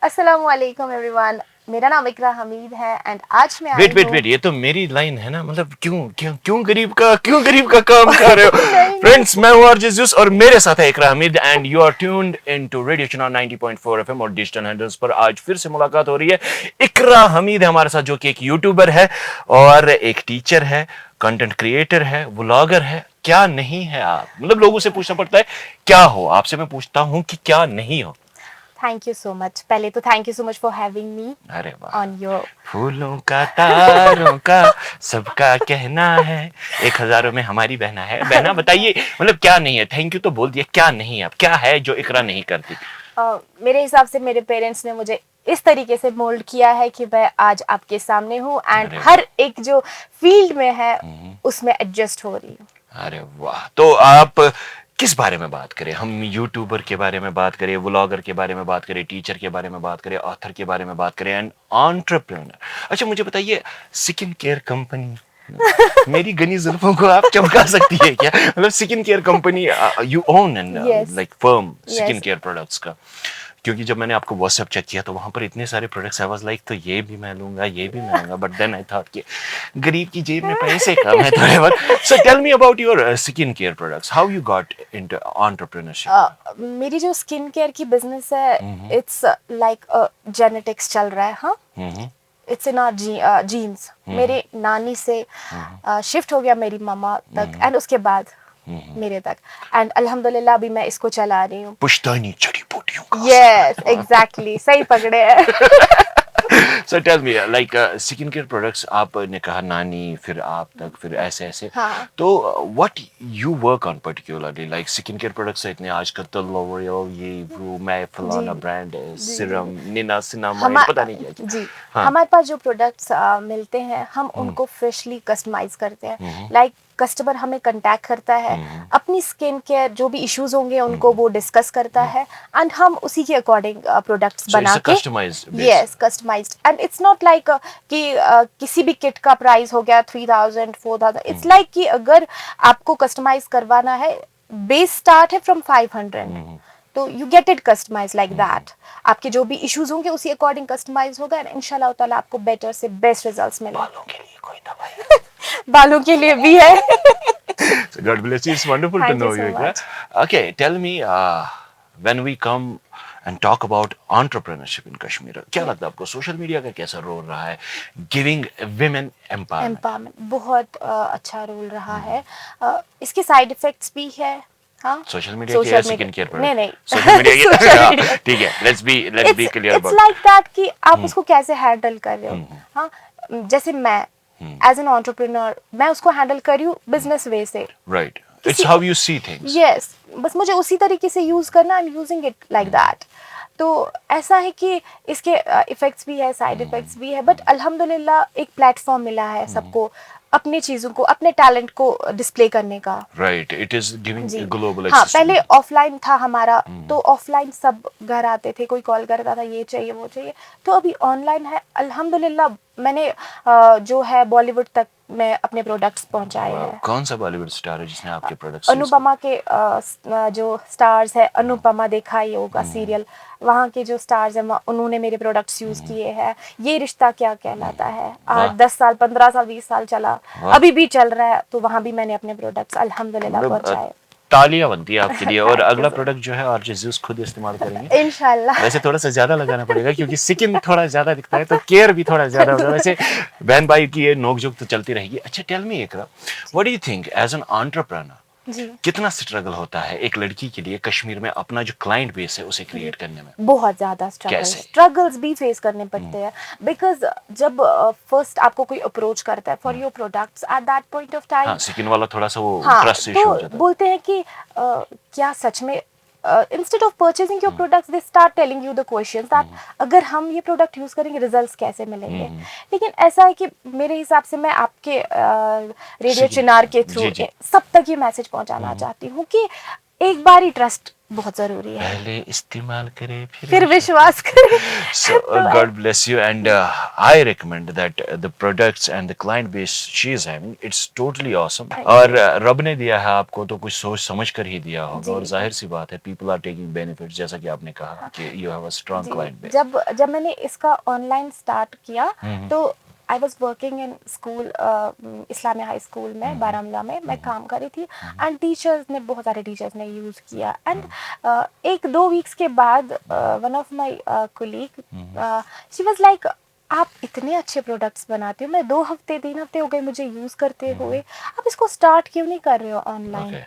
अस्सलाम वालेकुम एवरीवन, मेरा नाम इकरा हमीद है एंड आज मैं आई वेट ये तो मेरी लाइन है ना, मतलब क्यों क्यों क्यों गरीब का काम कर रहे हो? फ्रेंड्स, मैं हूं आरजे ज़्यूस और मेरे साथ है Iqra Hamid and you are tuned into radio चुनाव 90.4 एफएम और डिजिटल हैंडल्स पर। आज फिर से मुलाकात हो रही है। इकरा हमीद है हमारे साथ, जो कि एक यूट्यूबर है और एक टीचर है, कंटेंट क्रिएटर है, व्लॉगर है। क्या नहीं है आप? मतलब लोगों से पूछना पड़ता है क्या हो, आपसे मैं पूछता हूं कि क्या नहीं हो। Thank you so much. पहले तो thank you so much for having me अरे वाह, ऑन योर। फूलों का तारों का सबका कहना है, 1000 में हमारी बहना है। बहना बताइए, मतलब क्या नहीं है? थैंक यू तो बोल दिया, क्या नहीं है? अब क्या है जो इकरा नहीं करती? मेरे हिसाब से मेरे पेरेंट्स ने मुझे इस तरीके से मोल्ड किया है कि मैं आज आपके सामने हूँ एंड हर एक जो फील्ड में है उसमें एडजस्ट हो रही हूँ। अरे वाह, तो आप किस बारे में बात करें? हम यूट्यूबर के बारे में बात करें, व्लॉगर के बारे में बात करें, टीचर के बारे में बात करें, ऑथर के बारे में बात करें एंड एंटरप्रेन्योर। अच्छा मुझे बताइए, स्किन केयर कंपनी मेरी घनी जुल्फों को आप चमका सकती है क्या? मतलब skin care company you own and Yes. Like firm skin Yes. Care products का। क्योंकि जब मैंने आपको व्हाट्सएप चेक किया तो वहां पर इतने सारे प्रोडक्ट्स, आई वाज लाइक तो ये भी मैं लूंगा, ये भी मैं लूंगा, बट देन आई थॉट कि गरीब की जेब में पैसे कम है थोड़े बहुत। So tell me about your skin care products, how you got into entrepreneurship? मेरी जो स्किन केयर की बिजनेस है इट्स लाइक जेनेटिक्स चल रहा है। हाँ, इट्स इन आवर जीन्स। मेरे नानी से शिफ्ट हो गया मेरी मामा तक एंड उसके बाद मेरे तक एंड अल्हम्दुलिल्लाह अभी मैं इसको चला रही हूँ। पुश्तैनी जड़ी बूटियों का। यस एग्जैक्टली, सही पकड़े हैं। So tell me like skin care products, आपने कहा नानी, फिर आप तक, फिर ऐसे ऐसे। हाँ। तो what you work on particularly, like skin care products इतने आजकल तो लॉरियल, ये वो, मैं फलाना ब्रांड है, सिरम, निनासिनामाइड, पता नहीं क्या क्या। जी हाँ। हमारे पास जो प्रोडक्ट्स मिलते हैं हम उनको फ्रेशली कस्टमाइज करते हैं। लाइक कस्टमर हमें कांटेक्ट करता है, अपनी स्किन केयर जो भी इश्यूज होंगे उनको वो डिस्कस करता है एंड हम उसी के अकॉर्डिंग प्रोडक्ट्स बना के yes customized. And it's not like कि किसी भी किट का प्राइस हो गया 3000 4000। इट्स लाइक कि अगर आपको कस्टमाइज करवाना है, बेस स्टार्ट है फ्रॉम 500, तो you get it customize like that. आपके जो भी इश्यूज होंगे उसी अकॉर्डिंग कस्टमाइज होगा एंड इंशाल्लाह ताला आपको बेटर से बेस्ट रिजल्ट्स मिलेंगे। बालों के लिए कोई दवाई? बालों के लिए भी है। So God bless you. It's wonderful to Thank know you so you, Ikra. much. Okay, tell me, when we come and talk about entrepreneurship in Kashmir, क्या लगता है आपको सोशल मीडिया का कैसा रोल रहा है गिविंग विमेन एम्पावरमेंट? एम्पावरमेंट बहुत अच्छा रोल रहा है। इसके साइड इफेक्ट्स भी है। हाँ, सोशल मीडिया की या स्किन केयर नहीं नहीं सोशल मीडिया की? Social media. हाँ, ठीक है, let's be clear it's about. Like that कि आप उसको कैसे हैंडल कर रहे हो। हाँ, जैसे मैं एज एन एंटरप्रेन्योर मैं उसको हैंडल कर रही हूँ बिजनेस वे से। Right, it's how you see things. Yes, बस मुझे उसी तरीके से यूज करना, I am using it like that. तो ऐसा है कि इसके इफेक्ट्स भी है, साइड इफेक्ट्स भी है, बट अल्हम्दुलिल्लाह एक प्लेटफॉर्म मिला है सबको अपनी चीजों को, अपने टैलेंट को डिस्प्ले करने का। राइट, इट इज गिविंग जी ग्लोबल हाँ, एक्सेस। पहले ऑफलाइन था हमारा, तो ऑफलाइन सब घर आते थे, कोई कॉल करता था ये चाहिए वो चाहिए। तो अभी ऑनलाइन है अल्हम्दुलिल्लाह। मैंने जो है बॉलीवुड तक में अपने प्रोडक्ट्स पहुंचाए हैं। कौन सा बॉलीवुड स्टार है जिसने आपके प्रोडक्ट्स? अनुपमा के जो स्टार्स है, अनुपमा देखा ही होगा सीरियल, वहाँ के जो स्टार्स हैं उन्होंने मेरे प्रोडक्ट्स यूज किए हैं। ये रिश्ता क्या कहलाता है 8-10 साल 15 साल 20 साल चला, अभी भी चल रहा है, तो वहाँ भी मैंने अपने प्रोडक्ट्स अल्हम्दुलिल्लाह पहुंचाए। तालियां बनती है आपके लिए। और अगला प्रोडक्ट जो है आरजे ज़्यूस खुद इस्तेमाल करेंगे इंशाल्लाह। वैसे थोड़ा सा ज्यादा लगाना पड़ेगा क्योंकि स्किन थोड़ा ज्यादा दिखता है, तो केयर भी थोड़ा ज्यादा होगा। वैसे बहन भाई की ये नोकझोंक तो चलती रहेगी। अच्छा tell me Iqra, what do you think as an entrepreneur, जी कितना स्ट्रगल होता है एक लड़की के लिए कश्मीर में अपना जो क्लाइंट बेस है उसे क्रिएट करने में? बहुत ज्यादा स्ट्रगल्स भी फेस करने पड़ते हैं। बिकॉज जब फर्स्ट आपको कोई अप्रोच करता है for your products at that point of time, हाँ, स्किन वाला थोड़ा सा वो हाँ, ट्रस्ट इशू हो तो जाता है। बोलते हैं कि क्या सच में instead of purchasing your products they start telling you the questions that अगर हम ये प्रोडक्ट यूज करेंगे रिजल्ट्स कैसे मिलेंगे। लेकिन ऐसा है कि मेरे हिसाब से मैं आपके रेडियो चिनार के थ्रू जी, जी। सब तक ये मैसेज पहुंचाना चाहती हूँ कि एक बार ही ट्रस्ट बहुत जरूरी है, पहले इस्तेमाल करे फिर विश्वास करें। So तो God bless you, and I recommend that the products and the client base she is having, it's totally awesome. Thank और रब ने दिया है आपको तो कुछ सोच समझ कर ही दिया होगा, और जी जाहिर सी बात है people are taking benefits, जैसा कि आपने कहा कि you have a strong ji. client base. जब मैंने इसका ऑनलाइन स्टार्ट किया तो I was working in school, Islamia high school में बारामूला में मैं काम कर रही थी, एंड टीचर्स ने, बहुत सारे टीचर्स ने यूज़ किया, एंड एक दो वीक्स के बाद one of my colleague she was like, आप इतने अच्छे प्रोडक्ट्स बनाते हो, मैं 2 हफ्ते 3 हफ्ते हो गए मुझे यूज़ करते हुए, आप इसको स्टार्ट क्यों नहीं कर रहे हो online? Okay.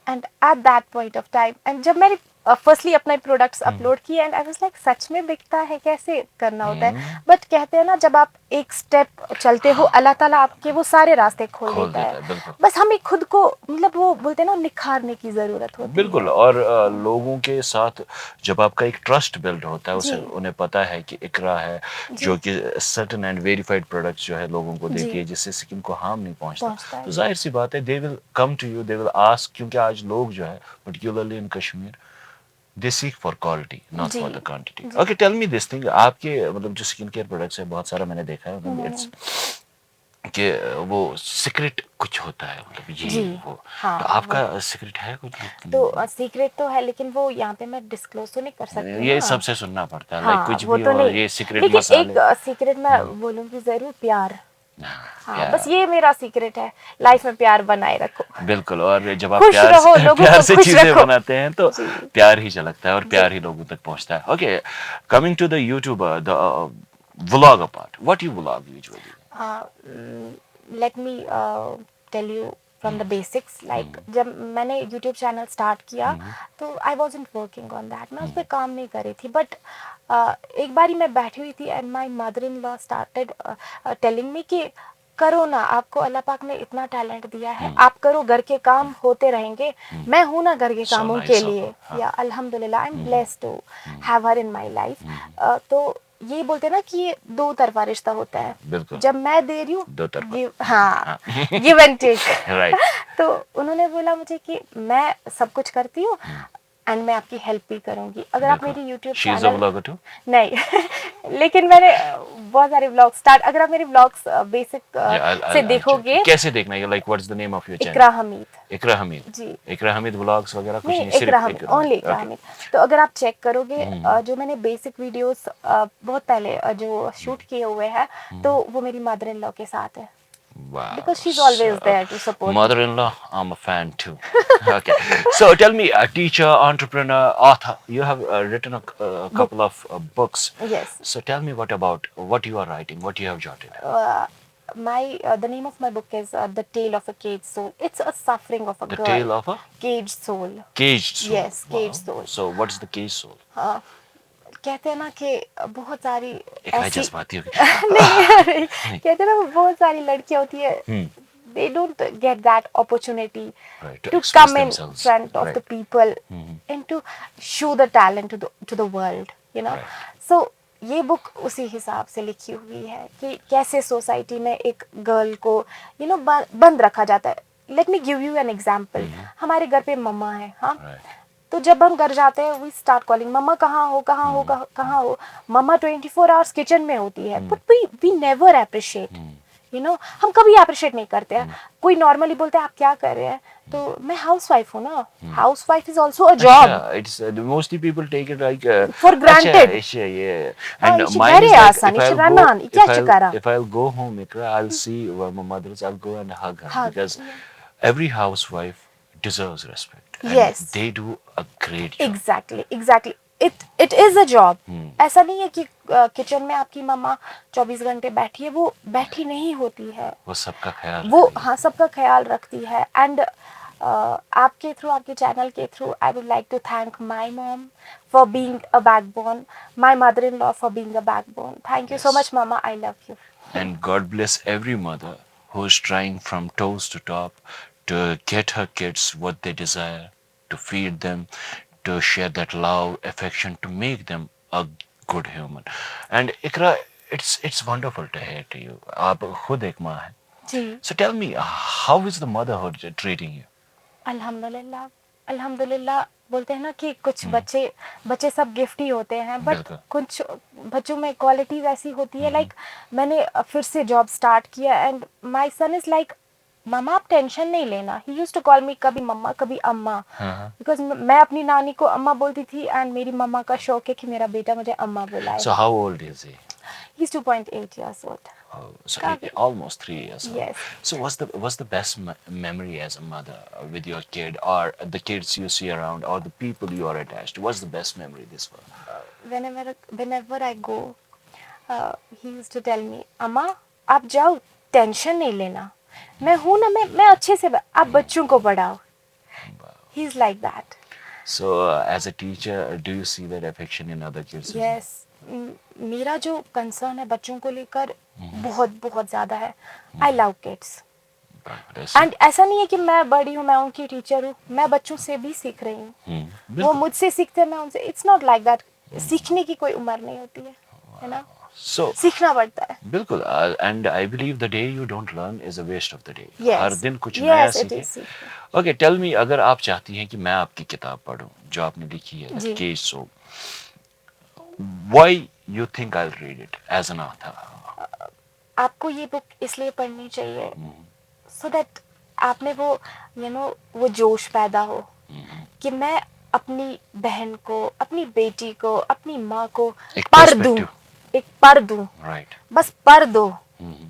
And at that point of time, and जब मैंने फर्स्टली अपने प्रोडक्ट्स अपलोड किए, and I was like such में बिकता है, कैसे करना होता है? बट कहते हैं ना, जब आप एक स्टेप चलते हो, अल्लाह ताला आपके वो सारे रास्ते खोल खोल देता देता है, है। बिल्कुल। बस हमें खुद को, मतलब वो बोलते हैं ना, निखारने की जरूरत होती बिल्कुल, है। और लोगों के साथ जब आपका एक ट्रस्ट बिल्ड होता है, उसे जी उन्हें पता है कि इकरा है जी जो कि सर्टेन एंड वेरीफाइड प्रोडक्ट्स जो है लोगों को जी देती है, जिससे स्किन को हार्म नहीं पहुंचता, पहुंचता तो है। जाहिर सी बात है they will come to you, they will ask, क्योंकि आज लोग जो है particularly in Kashmir they seek for quality not जी फॉर द क्वांटिटी। जी okay, tell me this thing, आपके मतलब जो स्किन केयर प्रोडक्ट्स है बहुत सारा मैंने देखा है, मतलब इट्स कि वो सीक्रेट कुछ होता है, मतलब ये जी वो, हाँ तो वो आपका सीक्रेट है कुछ? तो सीक्रेट तो है, लेकिन वो यहाँ पे मैं डिस्क्लोज तो नहीं कर सकती ये ना। सबसे सुनना पड़ता है, लाइक हाँ कुछ वो भी तो हो, नहीं, ये सीक्रेट लेकिन मसाले। एक सीक्रेट मैं बोलूँगी जरूर, प्यार। हाँ बस प्यार, ये मेरा सीक्रेट है, लाइफ में प्यार बनाए रखो, बिल्कुल, और जब आप खुश प्यार रहो, से लोगों प्यार को से खुश चीजें रखो। बनाते हैं तो जी प्यार ही झलकता है और जी प्यार ही लोगों तक पहुंचता है। Okay, coming to the youtuber, the vlogger part, what you vlog usually? Let me tell you from the basics, like जब मैंने यूट्यूब चैनल स्टार्ट किया तो I wasn't working on that, मैं उस पर काम नहीं कर रही थी, बट एक बारी मैं बैठी हुई थी and my mother in law started telling me कि करो ना, आपको अल्लाह पाक ने इतना टैलेंट दिया है, आप करो, घर के काम होते रहेंगे, मैं हूं ना घर के सो कामों के नाइस ऑफ लिए। हर, हाँ, या अल्हम्दुलिल्लाह, I am blessed to have her in my life. तो ये बोलते हैं ना कि ये दो तरफा रिश्ता होता है, बिल्कुल, जब मैं दे रही हूँ, दो तरफा, हाँ, गिव एंड टेक। राइट, तो उन्होंने बोला मुझे कि मैं सब कुछ करती हूँ एंड मैं आपकी हेल्प भी करूंगी, अगर आप बिल्कुल। मेरी YouTube she is a channel, vlogger too? नहीं लेकिन मैंने बहुत सारे व्लॉग स्टार्ट, अगर आप मेरे व्लॉग्स बेसिक से I'll check. देखोगे, कैसे देखना है, like what's the name of your channel? Iqra Hamid Iqra Hamid. जी, इकरा हमीद व्लॉग्स वगैरह कुछ नहीं नहीं, इकरा सिर्फ हमीद, इकरा ओनली हमीद, इकरा ओके। हमीद। तो अगर आप चेक करोगे जो मैंने बेसिक वीडियोस बहुत पहले जो शूट किए हुए हैं, तो वो मेरी मदर इन लॉ के साथ है, Wow. Because she is So, always there to support. mother-in-law, I'm a fan too. Okay. So tell me, a teacher, entrepreneur, author, you have written a book, couple of books. Yes, So tell me what you are writing, what you have jotted. my the name of my book is The Tale of a Caged Soul. It's a suffering of a The girl, Tale of a caged soul, Caged Soul. yes, caged soul. So what's the caged soul? हाँ, कहते हैं ना कि बहुत सारी इकरा ऐसी जज्बाती होगी। नहीं, कहते हैं ना बहुत सारी लड़कियां होती है, they don't get that opportunity Right, to to express come in themselves. front of Right. the people and to show the talent to the world, you know. Right. So ये बुक उसी हिसाब से लिखी हुई है कि कैसे सोसाइटी में एक गर्ल को बंद रखा जाता है। Let me give you an example. हमारे घर पे मम्मा है, हाँ, Right. तो जब हम घर जाते हैं वी स्टार्ट कॉलिंग, मम्मा कहाँ हो, कहाँ हो, कहाँ हो। मम्मा 24 आवर्स किचन में होती है, बट वी नेवर अप्रिशिएट, हम कभी अप्रिशिएट नहीं करते हैं। कोई नॉर्मली बोलते हैं आप क्या कर रहे हैं, तो मैं हाउस वाइफ हूँ ना, house wife is also a job. Yeah, it's mostly people take it like For granted. अच्छा, yeah. हाँ, And इशी mine घरे is like आसान, इशी रनान, क्या चकरा। if I'll go home, Ikra, I'll see where my mother is. I'll go and hug her Hug, because every housewife deserves respect. And Yes. they do a great job. Exactly it is a job. ऐसा नहीं है कि kitchen में आपकी मम्मा 24 घंटे बैठी है, वो बैठी नहीं होती है, वो सबका ख्याल वो रखती है। हाँ सबका ख्याल रखती है। एंड आपके थ्रू, आपके चैनल के through I would like to thank my mom for being a backbone, my mother in law for being a backbone. Thank you so Yes. Much mama, I love you. And God bless every mother who is trying from toes to top to get her kids what they desire, to feed them, to share that love, affection, to make them a good human. And Ikra, it's wonderful to hear to you. आप खुद एक माँ हैं. जी So tell me, how is the motherhood treating you? अल्हम्दुलिल्लाह, अल्हम्दुलिल्लाह बोलते हैं ना कि कुछ बच्चे सब गिफ्ट ही होते हैं, बट बिल्कुल। कुछ बच्चों में क्वालिटीज ऐसी होती है, लाइक मैंने फिर से जॉब स्टार्ट किया and my son is like मम्मा आप टेंशन नहीं लेना, he used to call me कभी मम्मा कभी अम्मा, बिकॉज मैं अपनी नानी को अम्मा बोलती थी एंड मेरी मम्मा का शौक है कि मेरा बेटा मुझे अम्मा बुलाए. So how old is he? He's 2.8 years old. Oh, so काफी. almost 3 years old. Yes. So what's the best memory as a mother with your kid, or the kids you see around, or the people you are attached to? What's the best memory this one? Whenever I go, he used to tell me, अम्मा आप जाओ, tension नहीं लेना, मैं हूँ ना, मैं अच्छे से, आप बच्चों को पढ़ाओ. He's like that. So as a teacher, do you see that affection in other kids? as well? Yes. मेरा जो कंसर्न है बच्चों को लेकर बहुत बहुत ज़्यादा है. I love kids Bless and ऐसा नहीं है कि मैं बड़ी हूँ, मैं उनकी टीचर हूँ, मैं बच्चों से भी सीख रही हूँ. you. वो बिल्कुल. मुझसे सीखते हैं, मैं उनसे. It's not like that. सीखने की कोई उम्र नहीं होती है ना, So सीखना पड़ता है. बिल्कुल. And I believe the day you don't learn is a waste of the day. Yes. हर दिन कुछ नया Yes, it सीखें. is. Okay, tell me, अगर आप चाहती हैं कि मैं आपकी किताब पढूं जो आपने लिखी है, जी. Case so, why you think I'll read it as an author? आपको ये बुक इसलिए पढ़नी चाहिए सो दैट आप में वो वो जोश पैदा हो कि मैं अपनी बहन को, अपनी बेटी को, अपनी माँ को एक पढ़ दूं, perspective. एक पढ़ दूं, Right. बस पढ़ दो.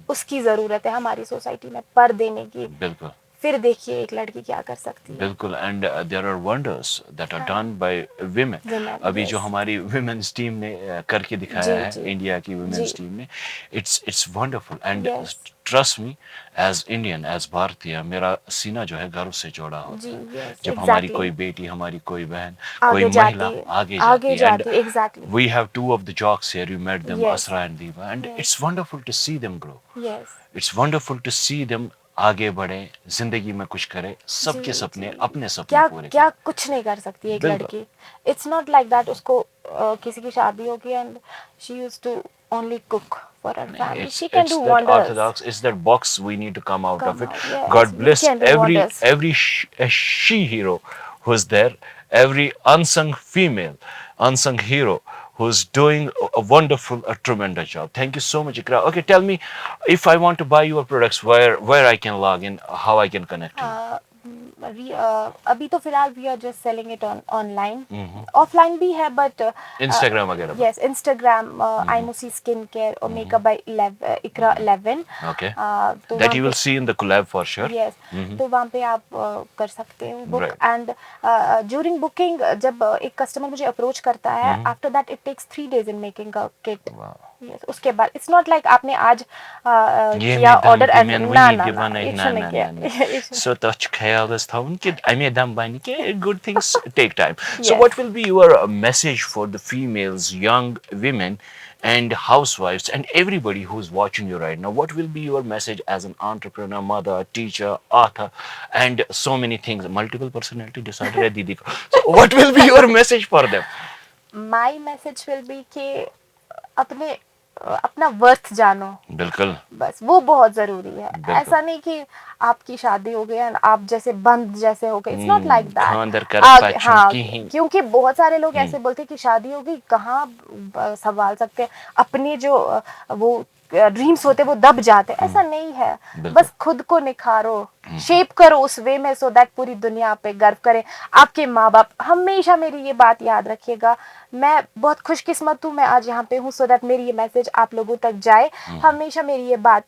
उसकी जरूरत है हमारी सोसाइटी में पढ़ देने की. बिल्कुल. फिर देखिए एक लड़की क्या कर सकती है. बिल्कुल. And there are wonders that are done by women. Women, अभी जो yes. हमारी women's team ने करके दिखाया जी, है, जी. इंडिया की women's जी. team ने, it's wonderful. And Yes. trust me, as Indian, as भारतीय, मेरा सीना जो है गर्व से जोड़ा होता जी, है yes, जब हमारी exactly. कोई बेटी, हमारी कोई बहन, आगे कोई जाती महिला है. आगे आगे जाती है. जाती है, exactly. We have two of the jocks here. You met them, Yes. Asra and Diva, and Yes. it's wonderful to see them grow. Yes. It's wonderful to see them आगे बढ़े, जिंदगी में कुछ करे, सबके जी, सपने, जी. अपने सपने क्या पूरे क्या करें. कुछ नहीं कर सकती एक बिल्कुल. लड़की. It's not like that. उसको किसी की शादी होगी and she used to only cook for her family. She can It's do that wonders. orthodox, it's that box we need to come out of Come it. out, yes. God We bless can do wonders. every she hero who's there, every unsung female, unsung hero who's doing a wonderful, a tremendous job. Thank you so much, Ikra. Okay, tell me, if I want to buy your products, where I can log in, how I can connect to you. अभी तो फिलहाल we are just selling it online. Offline भी है but Instagram वगैरह. Yes Instagram आईमोसी skin care और makeup by Iqra 11. Okay. तो That you will see in the collab for sure. Yes तो वहाँ पे आप कर सकते हो book. Right. And during booking जब एक कस्टमर मुझे अप्रोच करता है, after that it takes 3 days in making a kit. Wow. Yes, उसके बाद इट्स नॉट लाइक आपने आज ये किया मैं ऑर्डर दम एंड बिमेन ना वही ना दिवाना ना है, इट्स ना नहीं ना किया. ना. So touch ख्याल थाउन कि अमे दम बनी के good things take time. So Yes. what will be your message for the females, young women and housewives and everybody who's watching you right now? What will be your message as an entrepreneur, mother, teacher, author and so many things, multiple personality disorder है दीदी को. So what will be your message for them? My message will be कि अपने अपना worth जानो. बिल्कुल. बस वो बहुत जरूरी है. बिल्कुल. ऐसा नहीं कि आपकी शादी हो गई एंड आप जैसे बंद जैसे हो गए. इट्स नॉट लाइक खानदार दैट. कर हाँ, पाचुकी ही. क्योंकि बहुत सारे लोग ऐसे बोलते हैं कि शादी हो गई कहाँ संभाल सकते हैं अपने जो वो ड्रीम्स होते हैं वो दब जाते हैं. ऐसा नहीं है. बस खुद को निखारो, शेप करो उस वे में सो दैट पूरी दुनिया पे गर्व करे. आपके माँ बाप हमेशा मेरी ये बात याद रखिएगा. मैं बहुत खुशकिस्मत हूँ मैं आज यहाँ पे हूँ सो दैट मेरी ये मैसेज आप लोगों तक जाए. हमेशा मेरी ये बात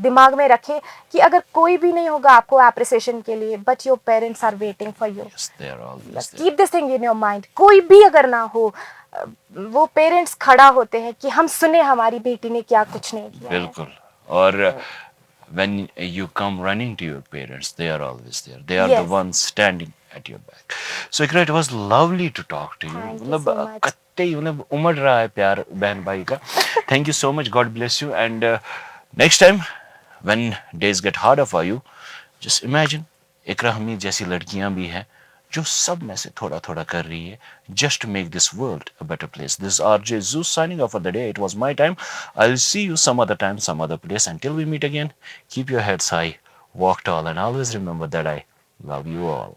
दिमाग में रखे कि अगर कोई भी नहीं होगा आपको एप्रिसिएशन के लिए, but your parents are waiting for you. Yes, they are always there. Keep this thing in your mind. कोई भी अगर ना हो, वो पेरेंट्स खड़ा होते हैं कि हम सुने हमारी बेटी ने क्या कुछ नहीं किया है. बिल्कुल. और when you come running to your parents, they are always there. They are the Yes. ones standing at your back. So Ikra, it was lovely to talk to you. Thank you मतलब so much. कत्ते मतलब उमड़ रहा है प्यार बहन भाई का. Thank you so much. God bless you. And next time when days get harder for you, just imagine इकरा हमीद जैसी लड़कियां भी हैं जो सब में से थोड़ा थोड़ा कर रही है just to make this world a better place. This is RJ Zeus signing off for the day. It was my time. I'll see you some other time, some other place. Until we meet again, keep your heads high, walk tall, and always remember that I love you all.